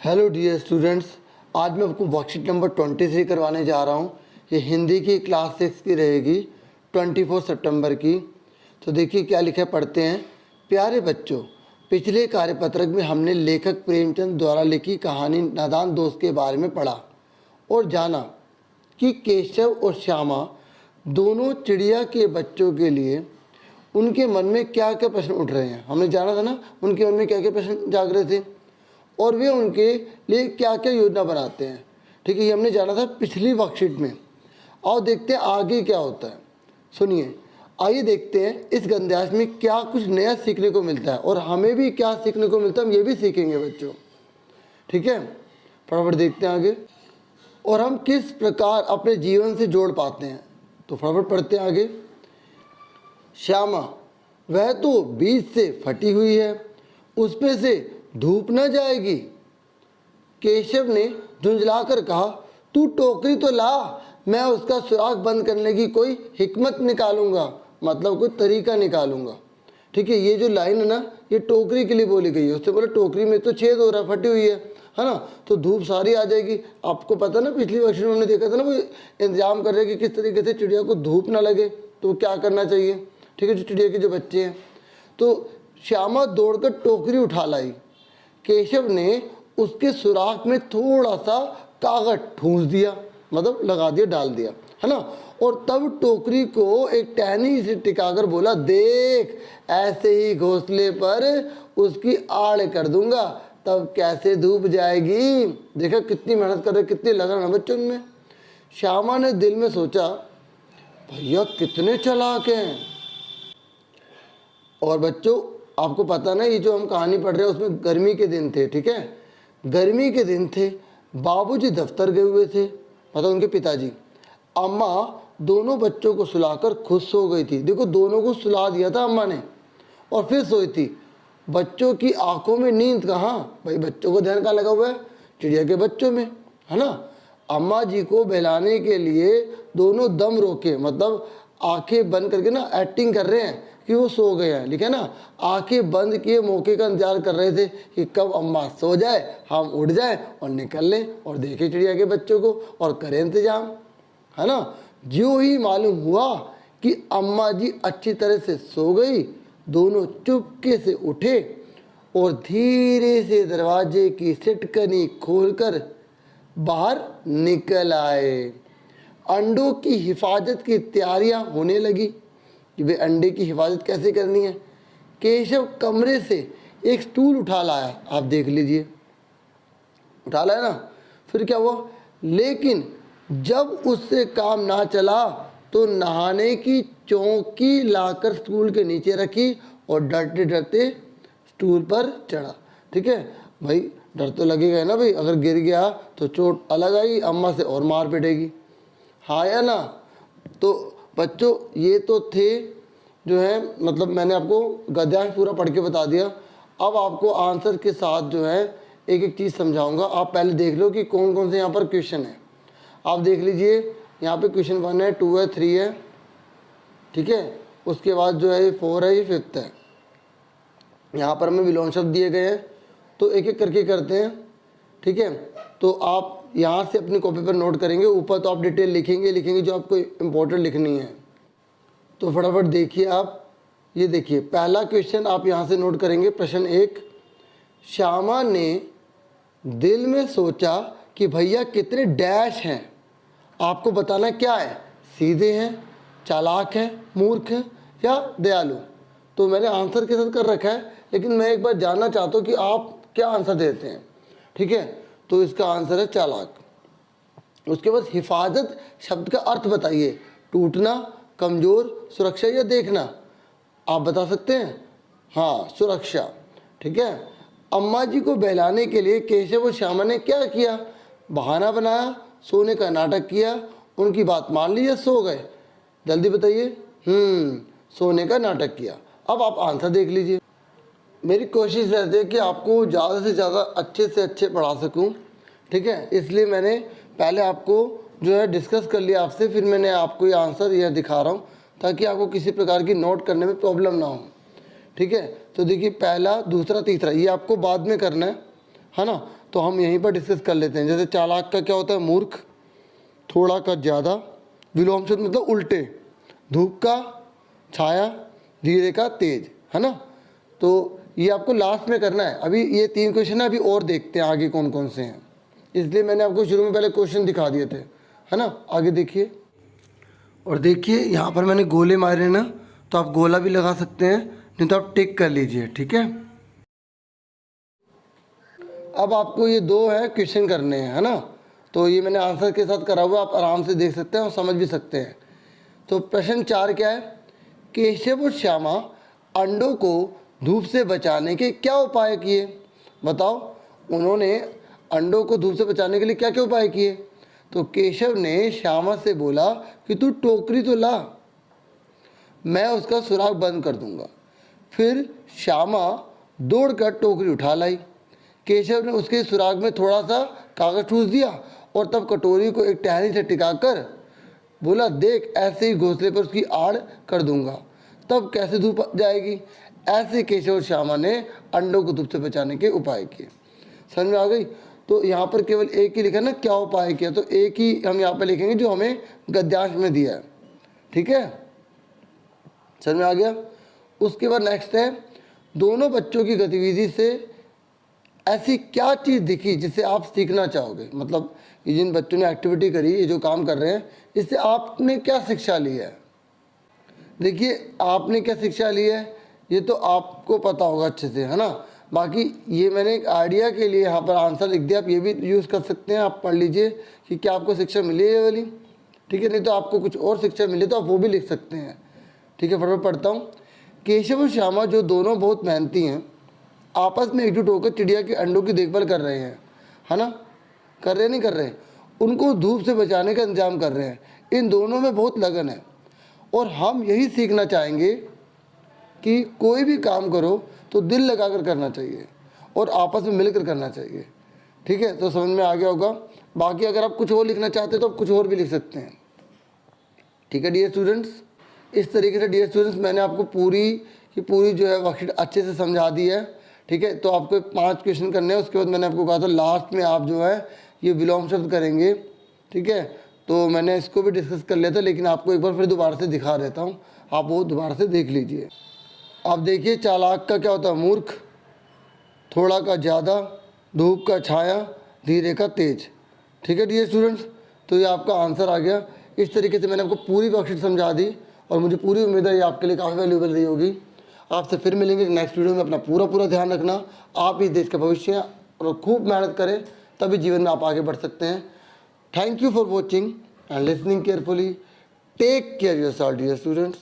Hello dear students, आज मैं आपको वर्कशीट नंबर 23 करवाने जा रहा हूँ। ये हिंदी की क्लास 6 की रहेगी, 24 सितंबर की। तो देखिए क्या लिखा है, पढ़ते हैं। प्यारे बच्चों, पिछले कार्यपत्रक में हमने लेखक प्रेमचंद द्वारा लिखी कहानी नादान दोस्त के बारे में पढ़ा और जाना कि केशव और श्यामा दोनों चिड़िया के बच्चों के लिए उनके मन में क्या क्या प्रश्न उठ रहे हैं। हमने जाना था ना, उनके मन में क्या क्या प्रश्न जाग रहे थे और वे उनके लिए क्या क्या योजना बनाते हैं। ठीक है, ये हमने जाना था पिछली वर्कशीट में। और देखते हैं आगे क्या होता है। सुनिए, आइए देखते हैं इस गद्यांश में क्या कुछ नया सीखने को मिलता है और हमें भी क्या सीखने को मिलता है, हम ये भी सीखेंगे बच्चों। ठीक है, फटाफट देखते हैं आगे। और हम किस प्रकार अपने जीवन से जोड़ पाते हैं, तो फटाफट पढ़ते हैं आगे। श्यामा, वह तो बीज से फटी हुई है, उस पे से धूप न जाएगी। केशव ने झुंझलाकर कहा, तू टोकरी तो ला, मैं उसका सुराख बंद करने की कोई हिकमत निकालूंगा, मतलब कोई तरीका निकालूंगा। ठीक है, ये जो लाइन है ना, ये टोकरी के लिए बोली गई है। उससे बोले टोकरी में तो छेद हो रहा है, फटी हुई है ना, तो धूप सारी आ जाएगी। आपको पता ना, पिछली वर्ष में हमने देखा था ना, वो इंतजाम कर रहे कि किस तरीके से चिड़िया को धूप ना लगे, तो क्या करना चाहिए। ठीक है, जो चिड़िया के जो बच्चे हैं, तो श्यामा दौड़कर टोकरी उठा लाई। केशव ने उसके सुराख में थोड़ा सा कागज ठूंस दिया, मतलब लगा दिया, डाल दिया, है ना। और तब टोकरी को एक टहनी से टिकाकर बोला, देख ऐसे ही घोंसले पर उसकी आड़ कर दूंगा, तब कैसे धूप जाएगी। देखा कितनी मेहनत कर रहे, कितनी लगन है बच्चों में। श्यामा ने दिल में सोचा, भैया कितने चालाक हैं। और बच्चों आपको पता ना, ये जो हम कहानी पढ़ रहे हैं उसमें गर्मी के दिन थे। ठीक है, गर्मी के दिन थे, बाबूजी दफ्तर गए हुए थे, मतलब उनके पिताजी। अम्मा दोनों बच्चों को सुलाकर खुद सो गई थी। देखो, दोनों को सुला दिया था अम्मा ने और फिर सोई थी। बच्चों की आंखों में नींद कहाँ, भाई बच्चों को ध्यान कहाँ लगा हुआ है, चिड़िया के बच्चों में, है ना। अम्मा जी को बहलाने के लिए दोनों दम रोके, मतलब आंखें बंद करके ना एक्टिंग कर रहे हैं कि वो सो गए हैं। लिखा है ना, आंखें बंद किए मौके का इंतजार कर रहे थे कि कब अम्मा सो जाए, हम उठ जाए और निकल लें और देखें चिड़िया के बच्चों को और करें इंतजाम, है ना। जो ही मालूम हुआ कि अम्मा जी अच्छी तरह से सो गई, दोनों चुपके से उठे और धीरे से दरवाजे की सिटकनी खोलकर बाहर निकल आए। अंडों की हिफाजत की तैयारियां होने लगी कि वे अंडे की हिफाजत कैसे करनी है। केशव कमरे से एक स्टूल उठा लाया, आप देख लीजिए, उठा लाया ना। फिर क्या हुआ, लेकिन जब उससे काम ना चला तो नहाने की चौकी लाकर स्टूल के नीचे रखी और डरते डरते स्टूल पर चढ़ा। ठीक है भाई, डर तो लगेगा ना भाई, अगर गिर गया तो चोट अलग आई, अम्मा से और मार पिटेगी, हाँ या ना। तो बच्चों ये तो थे जो है, मतलब मैंने आपको गद्यांश पूरा पढ़ के बता दिया। अब आपको आंसर के साथ जो है एक एक चीज़ समझाऊंगा। आप पहले देख लो कि कौन कौन से यहाँ पर क्वेश्चन है। आप देख लीजिए, यहाँ पे क्वेश्चन 1 है, 2 है, 3 है। ठीक है, उसके बाद जो है 4 है, ये 5th है। यहाँ पर हमें विलोम शब्द दिए गए हैं, तो एक एक करके करते हैं। ठीक है, तो आप यहाँ से अपनी कॉपी पर नोट करेंगे, ऊपर तो आप डिटेल लिखेंगे जो आपको इम्पोर्टेंट लिखनी है। तो फटाफट देखिए आप, ये देखिए पहला क्वेश्चन आप यहाँ से नोट करेंगे। प्रश्न 1, श्यामा ने दिल में सोचा कि भैया कितने डैश हैं। आपको बताना क्या है, सीधे हैं, चालाक हैं, मूर्ख हैं या दयालु। तो मैंने आंसर के साथ कर रखा है, लेकिन मैं एक बार जानना चाहता हूँ कि आप क्या आंसर देते हैं। ठीक है, तो इसका आंसर है चालाक। उसके बाद हिफाजत शब्द का अर्थ बताइए, टूटना, कमज़ोर, सुरक्षा या देखना। आप बता सकते हैं, हाँ सुरक्षा। ठीक है, अम्मा जी को बहलाने के लिए केशव और श्यामा ने क्या किया, बहाना बनाया, सोने का नाटक किया, उनकी बात मान ली या सो गए। जल्दी बताइए। सोने का नाटक किया। अब आप आंसर देख लीजिए। मेरी कोशिश रहती है कि आपको ज़्यादा से ज़्यादा अच्छे से अच्छे पढ़ा सकूं। ठीक है, इसलिए मैंने पहले आपको जो है डिस्कस कर लिया आपसे, फिर मैंने आपको ये आंसर यह दिखा रहा हूँ ताकि आपको किसी प्रकार की नोट करने में प्रॉब्लम ना हो। ठीक है, तो देखिए पहला, दूसरा, तीसरा ये आपको बाद में करना है। है ना। तो हम यहीं पर डिस्कस कर लेते हैं। जैसे चालाक का क्या होता है, मूर्ख, थोड़ा का ज़्यादा, विलोम शब्द मतलब उल्टे, धूप का छाया, धीरे का तेज, है ना। तो ये आपको लास्ट में करना है। अभी ये 3 क्वेश्चन है, अभी और देखते हैं आगे कौन कौन से हैं, इसलिए मैंने आपको शुरू में पहले क्वेश्चन दिखा दिए थे, है ना। आगे देखिए, और देखिए यहाँ पर मैंने गोले मारे ना, तो आप गोला भी लगा सकते हैं, नहीं तो आप टिक कर लीजिए, ठीक है। अब आपको ये 2 है क्वेश्चन करने हैं, है ना। तो ये मैंने आंसर के साथ करा हुआ, आप आराम से देख सकते हैं और समझ भी सकते हैं। तो प्रश्न 4 क्या है, केशव और श्यामा अंडों को धूप से बचाने के क्या उपाय किए। बताओ, उन्होंने अंडों को धूप से बचाने के लिए क्या क्या उपाय किए। तो केशव ने श्यामा से बोला कि तू टोकरी तो ला, मैं उसका सुराग बंद कर दूंगा। फिर श्यामा दौड़कर टोकरी उठा लाई। केशव ने उसके सुराग में थोड़ा सा कागज ठूस दिया और तब कटोरी को एक टहनी से टिकाकर बोला, देख ऐसे ही घोंसले पर उसकी आड़ कर दूंगा, तब कैसे धूप जाएगी। ऐसे केशव और श्यामा ने अंडों को धूप से बचाने के उपाय किए। समझ में आ गई। तो यहाँ पर केवल एक ही लिखा ना, क्या उपाय किया, तो एक ही हम यहाँ पर लिखेंगे जो हमें गद्यांश में दिया है, ठीक है। समझ में आ गया। उसके बाद नेक्स्ट है, दोनों बच्चों की गतिविधि से ऐसी क्या चीज़ दिखी जिससे आप सीखना चाहोगे। मतलब ये जिन बच्चों ने एक्टिविटी करी, ये जो काम कर रहे हैं, इससे आपने क्या शिक्षा ली है। देखिए आपने क्या शिक्षा ली है ये तो आपको पता होगा अच्छे से, है ना। बाकी ये मैंने एक आइडिया के लिए यहाँ पर आंसर लिख दिया, आप ये भी यूज़ कर सकते हैं। आप पढ़ लीजिए कि क्या आपको शिक्षा मिली है ये वाली, ठीक है। नहीं तो आपको कुछ और शिक्षा मिले तो आप वो भी लिख सकते हैं, ठीक है। फटाफट पढ़ता हूँ। केशव और श्यामा जो दोनों बहुत मेहनती हैं, आपस में एकजुट होकर चिड़िया के अंडों की देखभाल कर रहे हैं, है ना। कर रहे नहीं कर रहे, उनको धूप से बचाने का इंतजाम कर रहे हैं। इन दोनों में बहुत लगन है और हम यही सीखना चाहेंगे कि कोई भी काम करो तो दिल लगाकर करना चाहिए और आपस में मिलकर करना चाहिए, ठीक है। तो समझ में आ गया होगा। बाकी अगर आप कुछ और लिखना चाहते हैं तो आप कुछ और भी लिख सकते हैं, ठीक है डियर स्टूडेंट्स। इस तरीके से डियर स्टूडेंट्स मैंने आपको पूरी की पूरी जो है वर्कशीट अच्छे से समझा दी है, ठीक है। तो आपको 5 क्वेश्चन करने हैं। उसके बाद मैंने आपको कहा था लास्ट में आप जो है ये विलोम शब्द करेंगे, ठीक है। तो मैंने इसको भी डिस्कस कर लिया था, लेकिन आपको एक बार फिर दोबारा से दिखा देता हूँ, आप वो दोबारा से देख लीजिए। आप देखिए, चालाक का क्या होता है, मूर्ख, थोड़ा का ज़्यादा, धूप का छाया, धीरे का तेज, ठीक है डियर स्टूडेंट्स। तो ये आपका आंसर आ गया। इस तरीके से मैंने आपको पूरी वर्कशीट समझा दी और मुझे पूरी उम्मीद है ये आपके लिए काफ़ी वैल्यूएबल रही होगी। आपसे फिर मिलेंगे नेक्स्ट वीडियो में। अपना पूरा ध्यान रखना। आप इस देश का भविष्य हैं और खूब मेहनत करें, तभी जीवन में आप आगे बढ़ सकते हैं। Thank you for watching and listening carefully. Take care yourself dear students.